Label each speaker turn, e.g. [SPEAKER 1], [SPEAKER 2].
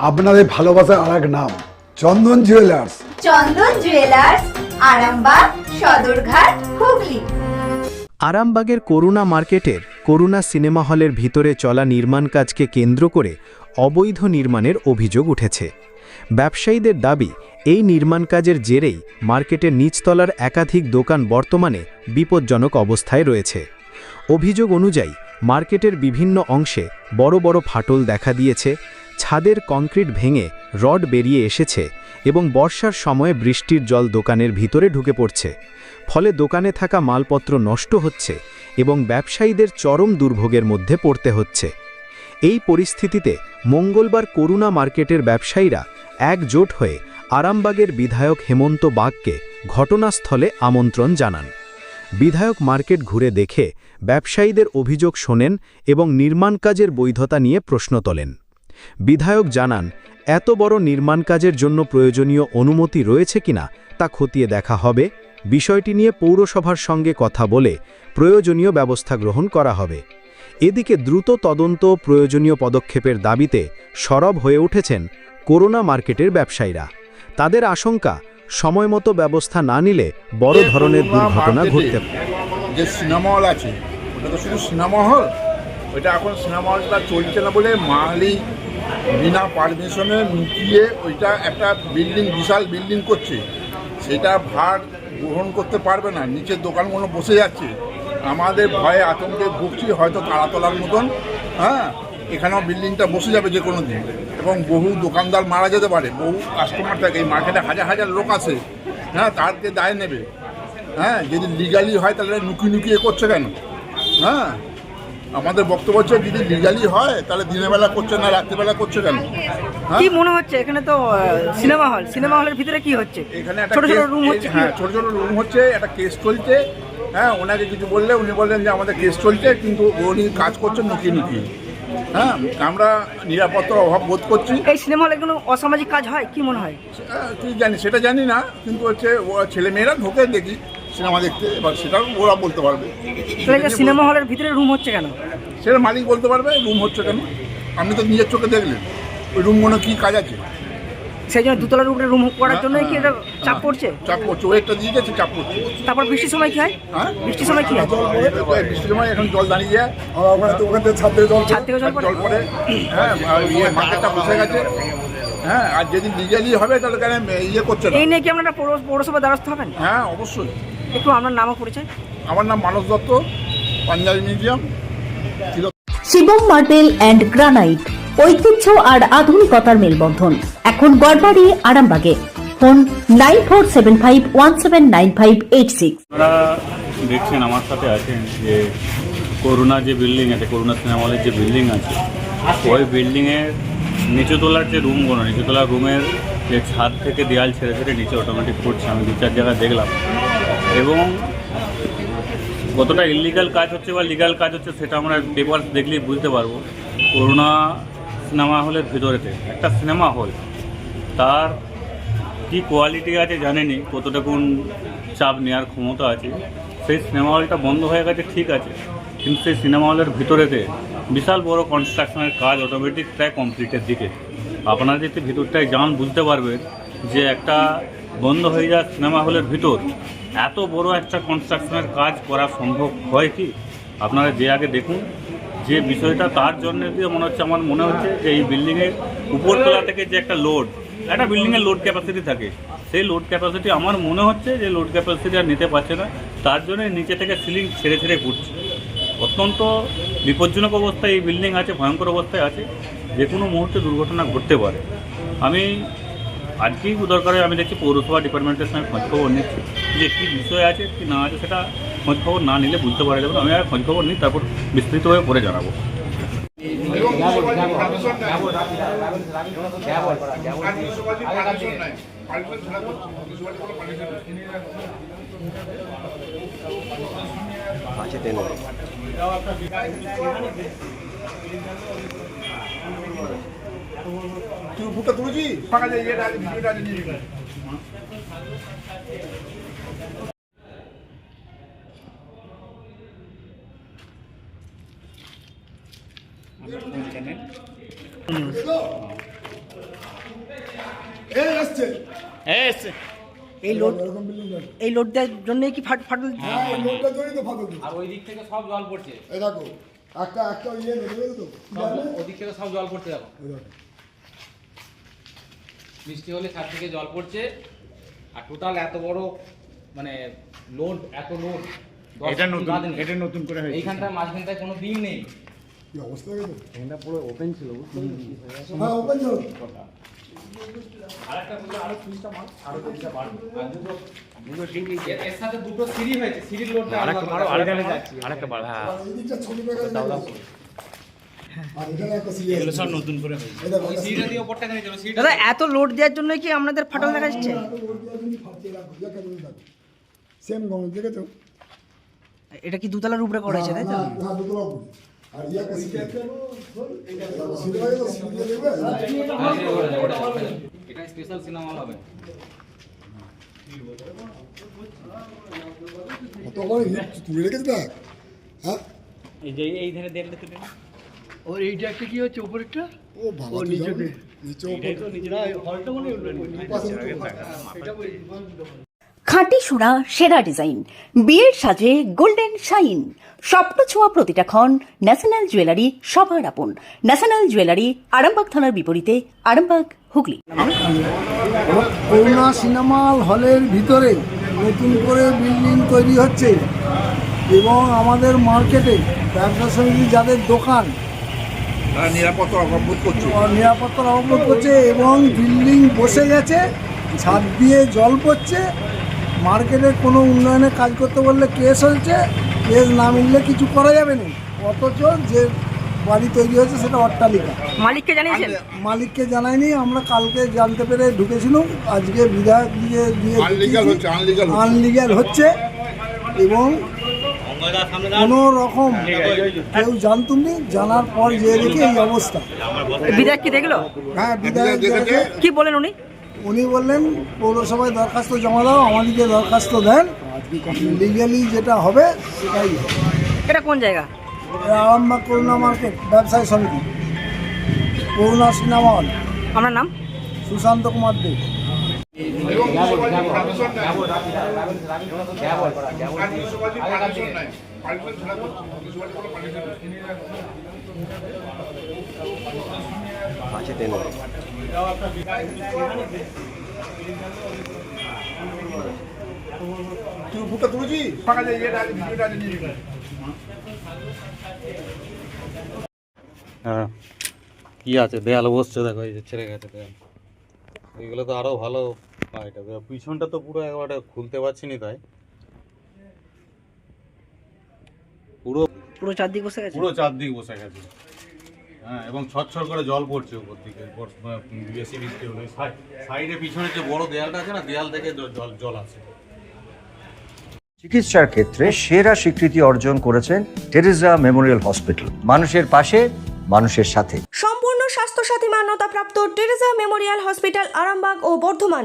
[SPEAKER 1] আপনাদের ভালোবাসার আর এক নাম চন্দন জুয়েলার্স।
[SPEAKER 2] চন্দন জুয়েলার্স, আরামবাগ, সদরঘাট, হুগলি।
[SPEAKER 3] আরামবাগের করুণা মার্কেটের করুণা সিনেমা হলের ভিতরে চলা নির্মাণ কাজকে কেন্দ্র করে অবৈধ নির্মাণের অভিযোগ উঠেছে। ব্যবসায়ীদের দাবি, এই নির্মাণ কাজের জেরেই মার্কেটের নিচতলার একাধিক দোকান বর্তমানে বিপজ্জনক অবস্থায় রয়েছে। অভিযোগ অনুযায়ী মার্কেটের বিভিন্ন অংশে বড় বড় ফাটল দেখা দিয়েছে, ছাদের কংক্রিট ভেঙে রড বেরিয়ে এসেছে এবং বর্ষার সময়ে বৃষ্টির জল দোকানের ভিতরে ঢুকে পড়ছে। ফলে দোকানে থাকা মালপত্র নষ্ট হচ্ছে এবং ব্যবসায়ীদের চরম দুর্ভোগের মধ্যে পড়তে হচ্ছে। এই পরিস্থিতিতে মঙ্গলবার করুণা মার্কেটের ব্যবসায়ীরা একজোট হয়ে আরামবাগের বিধায়ক হেমন্ত বাগকে ঘটনাস্থলে আমন্ত্রণ জানান। বিধায়ক মার্কেট ঘুরে দেখে ব্যবসায়ীদের অভিযোগ শোনেন এবং নির্মাণ কাজের বৈধতা নিয়ে প্রশ্ন তোলেন। বিধায়ক জানান, এত বড় নির্মাণ কাজের জন্য প্রয়োজনীয় অনুমতি রয়েছে কিনা তা খতিয়ে দেখা হবে। বিষয়টি নিয়ে পৌরসভার সঙ্গে কথা বলে প্রয়োজনীয় ব্যবস্থা গ্রহণ করা হবে। এদিকে দ্রুত তদন্ত ও প্রয়োজনীয় পদক্ষেপের দাবিতে সরব হয়ে উঠেছেন করুণা মার্কেটের ব্যবসায়ীরা। তাদের আশঙ্কা, সময়মতো ব্যবস্থা না নিলে বড় ধরনের দুর্ঘটনা ঘটতে পারে।
[SPEAKER 4] যে সিনেমা হল আছে ওটা তো শুধু সিনেমা হল, ওইটা এখন সিনেমা হলটা চলছে না বলে মালিক বিনা পারমিশনে লুকিয়ে ওইটা একটা বিল্ডিং, বিশাল বিল্ডিং করছে। সেটা ভার গ্রহণ করতে পারবে না, নিচের দোকানগুলো বসে যাচ্ছে। আমাদের ভয়ে আতঙ্কে ভুগছি, হয়তো তারাতলার মতন এখানেও বিল্ডিংটা বসে যাবে যে কোনো দিন, এবং বহু দোকানদার মারা যেতে পারে, বহু কাস্টমার থাকে। এই মার্কেটে হাজার হাজার লোক আসে, তারকে দায় নেবে। যদি লিগালি হয় তাহলে নুকিয়ে করছে কেন? আমাদের বক্তব্য হচ্ছে, যদি লিগালি হয় তাহলে দিনের বেলা করছে না, রাত্রিবেলা করছে কেন?
[SPEAKER 5] কি মনে হচ্ছে এখানে তো সিনেমা হল, সিনেমা হলের ভিতরে কি হচ্ছে?
[SPEAKER 4] এখানে একটা
[SPEAKER 5] ছোট ছোট রুম হচ্ছে।
[SPEAKER 4] ছোট ছোট রুম হচ্ছে, একটা কেস চলছে। ওনাকে কিছু বললে উনি বললেন যে আমাদের কেস চলছে, কিন্তু উনি কাজ করছেন নুকিয়ে। আমরা নিরাপত্তার অভাব বোধ করছি।
[SPEAKER 5] এই সিনেমা হলে কোনো অসামাজিক কাজ হয় কি মনে হয়?
[SPEAKER 4] কি জানি, সেটা জানি না, কিন্তু হচ্ছে ছেলে মেয়েরা ঢোকে দেখি সিনেমা দেখতে, এবার সেটাও ওরা বলতে পারবে।
[SPEAKER 5] সিনেমা হলের ভিতরে রুম হচ্ছে কেন
[SPEAKER 4] সেটা মালিক বলতে পারবে রুম হচ্ছে কেন। আপনি তো নিজের চোখে দেখলেন ওই রুমগুলো কী কাজ আছে।
[SPEAKER 5] সেই জন্য দুতলার উপরে রুম করার জন্য কি এটা চাপ পড়ছে?
[SPEAKER 4] চাপ পড়ছে, ওয়েটটা দিয়ে যাচ্ছে, চাপ পড়ছে।
[SPEAKER 5] তারপর বৃষ্টির সময় কি হয়? বৃষ্টির সময় কি হয়?
[SPEAKER 4] বৃষ্টির সময় এখন জল দাঁড়িয়ে যায়, ওখান থেকে ছাদ থেকে জল পড়ে। মার্কেটটা বসে গেছে। আর যদি লিগালি হবে তাহলে কেন করছে না?
[SPEAKER 5] এই নিয়ে কি আপনারা পৌরসভা দ্বারস্থ হবেন?
[SPEAKER 4] অবশ্যই।
[SPEAKER 5] একটু আপনার নামও পরিচয়?
[SPEAKER 4] আমার নাম Manas Dutta, Punjabi museum.
[SPEAKER 6] Shivam marble and granite, ঐতিহ্য আর আধুনিকতার মেলবন্ধন, এখন গড়বাড়ি, আরামবাগে। ফোন 9475179586।
[SPEAKER 7] আপনারা দেখছেন আমার সাথে আছেন যে করুণা যে বিল্ডিং আছে, করুণা সিনেমা হলের যে বিল্ডিং আছে, ওই বিল্ডিংয়ের নিচুতলার যে রুমগুলো, নিচুতলার রুমের যে ছাদ থেকে দেয়াল ছেড়ে ছেড়ে নিচে অটোমেটিক পড়ছে। আমি 2-4 জায়গায় দেখলাম, এবং কতটা ইলিগাল কাজ হচ্ছে বা লিগাল কাজ হচ্ছে সেটা আমরা পেপারস দেখলেই বুঝতে পারবো। করুণা সিনেমা হলের ভিতরেতে একটা সিনেমা হল, তার কি কোয়ালিটি আছে জানেনি, কতটুকুন চাপ নেওয়ার ক্ষমতা আছে। সেই সিনেমা হলটা বন্ধ হয়ে গেছে ঠিক আছে, কিন্তু সেই সিনেমা হলের ভিতরেতে বিশাল বড় কনস্ট্রাকশনের কাজ অটোমেটিক প্রায় কমপ্লিটের দিকে। আপনারা যদি ভিতরটায় যান বুঝতে পারবেন যে একটা বন্ধ হয়ে যাওয়া সিনেমা হলের ভিতর এত বড় একটা কনস্ট্রাকশনের কাজ করা সম্ভব হয় কি? আপনারা যে আগে দেখুন যে বিষয়টা, তার জন্য দিয়ে আমার মনে হচ্ছে যে এই বিল্ডিংয়ের উপরতলা থেকে যে একটা বিল্ডিংয়ের লোড ক্যাপাসিটি থাকে, সেই লোড ক্যাপাসিটি আমার মনে হচ্ছে যে লোড ক্যাপাসিটি আর নিতে পারছে না, তার জন্য নিচে থেকে সিলিং ছেড়ে ছেড়ে ঘুরছে। অত্যন্ত বিপজ্জনক অবস্থায় এই বিল্ডিং আছে, ভয়ঙ্কর অবস্থায় আছে, যে কোনো মুহূর্তে দুর্ঘটনা ঘটতে পারে। আমি আজকেই দরকারে আমি দেখছি পৌরসভা ডিপার্টমেন্টের সঙ্গে খোঁজখবর নিচ্ছি যে কী বিষয় আছে কি না আছে, সেটা খোঁজখবর না নিলে বুঝতে পারা যাবে। আমি আর খোঁজখবর নিই, তারপর বিস্তৃতভাবে পরে জানাবো।
[SPEAKER 4] তুই বুকটা তুলেছি ফাঁকা যায়, এটা ভিডিওটা নিয়ে নিবি।
[SPEAKER 1] এই আসছে
[SPEAKER 5] এই লোড এই লোড দেওয়ার জন্যই কি ফাটল
[SPEAKER 1] হ্যাঁ এই লোকটা ধরে তো ফাটল
[SPEAKER 8] আর ওই দিক থেকে সব জল পড়ছে,
[SPEAKER 1] এই দেখো একটা ইয়ে নেবে তো
[SPEAKER 8] ওই দিক থেকে সব জল পড়ছে দেখো, বৃষ্টি হলে ছাদ থেকে জল পড়ছে। আর টোটাল এত বড় মানে লোড, এত লোড এটা নতুন করে হয়েছে। এইখানটায় মাঝখানটায় কোনো দিন নেই।
[SPEAKER 1] কি অবস্থা হয়ে গেল এটা পুরো ওপেন ছিল বুঝতে পারছিস? হ্যাঁ ওপেন ছিল।
[SPEAKER 8] আরেকটা বলে আরো 30টা মাল আরো 30টা বার আর দুটো সিঁড়ি এর সাথে দুটো সিঁড়ি হয়েছে, সিঁড়ির লোডটা আরেকটা মারো আরেকটা যাচ্ছে আরেকটা বার। হ্যাঁ
[SPEAKER 1] এই দিকটা ছবি পেয়ে গেল আর এখানে একটা সিরিয়াল
[SPEAKER 8] এগুলো সব নতুন করে হয়েছে। ওই সিঁড়িটা দিয়ে উপরটা কেন চলো সিঁড়ি
[SPEAKER 5] দাদা এত লোড দেওয়ার জন্য কি আপনাদের ফাটল দেখা যাচ্ছে?
[SPEAKER 1] সেম গরম দেখেছো?
[SPEAKER 5] এটা কি দুতলার উপরে করা হয়েছে তাই তো?
[SPEAKER 1] হ্যাঁ দুটো উপরে আর ইয়া কা সিরিয়াল দেখবে
[SPEAKER 8] এটা স্পেশাল সিনেমা হল হবে।
[SPEAKER 1] কত করে তুলে রেখেছ না? হ্যাঁ
[SPEAKER 8] এই যে এই ধারে দেখলে তো
[SPEAKER 5] ওর এইটা একটা কি হচ্ছে উপরেরটা?
[SPEAKER 1] ও বাবা নিচে
[SPEAKER 6] খাঁটি সোনা সেরা ডিজাইন, বিয়ের সাজে গোল্ডেন শাইন, স্বপ্ন ছোঁয়া প্রতিটা ক্ষণ। ন্যাশনাল জুয়েলারি সবার আপন। ন্যাশনাল জুয়েলারি আরামবাগ থানার বিপরীতে, আরামবাগ, হুগলি।
[SPEAKER 1] করুণা সিনেমা হলের ভিতরে নতুন করে বিল্ডিং তৈরি হচ্ছে এবং আমাদের মার্কেটে ব্যবসা সমিতি যাদের দোকান
[SPEAKER 4] তারা নিরাপত্তা অববোধ করছে।
[SPEAKER 1] নিরাপত্তার অবরোধ করছে এবং বিল্ডিং বসে গেছে, ছাদ দিয়ে জল পড়ছে। মার্কেটে কোনো উন্নয়নের কাজ করতে বললে কেস হয়েছে, কেস না মিললে কিছু করা যাবে না। অথচ যে বাড়ি তৈরি হয়েছে সেটা অট্টালিকা।
[SPEAKER 5] মালিককে জানিয়েছেন?
[SPEAKER 1] মালিককে জানায়নি, আমরা কালকে জানতে পেরে ঢুকেছিলাম। আজকে বিধায়ক দিয়ে আনলিগাল হচ্ছে এবং কোনো রকম কেউ জানতুম নি, জানার পর যে দেখে এই অবস্থা।
[SPEAKER 5] বিধায়ক কি দেখলো?
[SPEAKER 1] হ্যাঁ বিধায়ক দেখে।
[SPEAKER 5] কি বলেন উনি?
[SPEAKER 1] উনি বললেন পৌরসভায় দরখাস্ত জমা দাও, আমাদেরকে দরখাস্ত দেন, লিগালি যেটা হবে সেটাই হবে।
[SPEAKER 5] এটা কোন জায়গা?
[SPEAKER 1] আরামবাগ করুণা মার্কেট ব্যবসায়ী সমিতি, করুণা সিনেমা হল।
[SPEAKER 5] আপনার নাম?
[SPEAKER 1] সুশান্ত কুমার দেব।
[SPEAKER 4] ফুটটা তুলেছি ফাঁকা জায়গাটা ভিডিওটা নিয়ে নিবি।
[SPEAKER 7] হ্যাঁ কি আছে দেয়াল বসছে দেখো, এই যে ছেড়ে গেছে দেয়াল। এইগুলো তো আরো ভালো হয়। এটা পিছনটা তো পুরো একবারে খুলতে পারছি না, তাই
[SPEAKER 5] পুরো চারদিক বসে গেছে।
[SPEAKER 7] পুরো চারদিক বসে গেছে। হ্যাঁ এবং ছটছট করে জল পড়ছে উপর দিকে, বেশি বৃষ্টি হলে। সাইডে পিছনে যে বড় দেয়ালটা আছে না, দেয়াল থেকে জল আসে।
[SPEAKER 9] চিকিৎসার ক্ষেত্রে সেরা স্বীকৃতি অর্জন করেছেন টেরেজা মেমোরিয়াল হসপিটাল। মানুষের পাশে, মানুষের সাথে।
[SPEAKER 10] সম্পূর্ণ স্বাস্থ্যসাথী মান্যতাপ্রাপ্ত টেরেজা মেমোরিয়াল হসপিটাল, আরামবাগ ও বর্ধমান।